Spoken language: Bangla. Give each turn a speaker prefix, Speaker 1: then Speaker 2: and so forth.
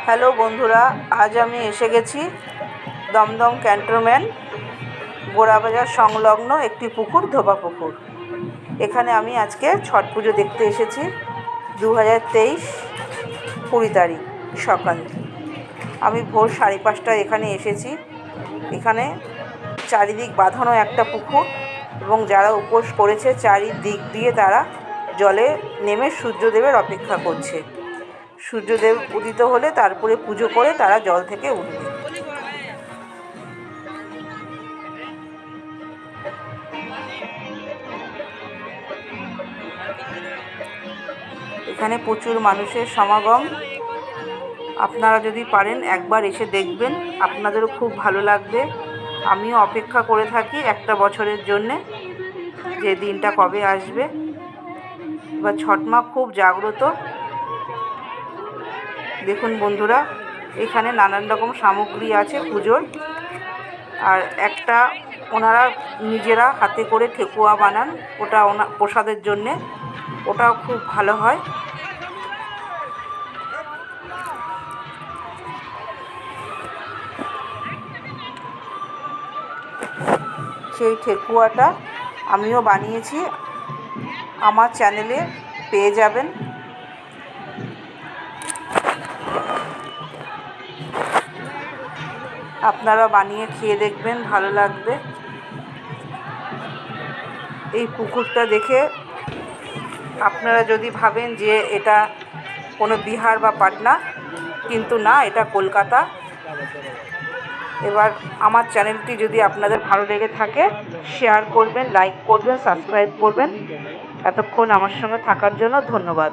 Speaker 1: হ্যালো বন্ধুরা, আজ আমি এসে গেছি দমদম ক্যান্টনমেন্ট গোড়াবাজার সংলগ্ন একটি পুকুর, ধোবা পুকুর। এখানে আমি আজকে ছট পুজো দেখতে এসেছি। 2023 20 তারিখ সকাল। আমি ভোর 5:30টায় এখানে এসেছি। এখানে চারিদিক বাঁধানো একটা পুকুর এবং যারা উপোস করেছে চারিদিক দিয়ে তারা জলে নেমে সূর্যদেবের অপেক্ষা করছে। সূর্যদেব উদিত হলে তারপরে পুজো করে তারা জল থেকে উঠবে। এখানে প্রচুর মানুষের সমাগম। আপনারা যদি পারেন একবার এসে দেখবেন, আপনাদেরও খুব ভালো লাগবে। আমিও অপেক্ষা করে থাকি একটা বছরের জন্যে, যে দিনটা কবে আসবে। এবার ছট মা খুব জাগ্রত। দেখুন বন্ধুরা, এখানে নানান রকম সামগ্রী আছে পুজোর। আর একটা ওনারা নিজেরা হাতে করে ঠেকুয়া বানান, ওটা প্রসাদের জন্যে, ওটাও খুব ভালো হয়। সেই ঠেকুয়াটা আমিও বানিয়েছি, আমার চ্যানেলে পেয়ে যাবেন। আপনারা বানিয়ে খেয়ে দেখবেন, ভালো লাগবে। এই পুকুরটা দেখে আপনারা যদি ভাবেন যে এটা কোনো বিহার বা পাটনা, কিন্তু না, এটা কলকাতা। এবার আমার চ্যানেলটি যদি আপনাদের ভালো লেগে থাকে, শেয়ার করবেন, লাইক করবেন, সাবস্ক্রাইব করবেন। এতক্ষণ আমার সঙ্গে থাকার জন্য ধন্যবাদ।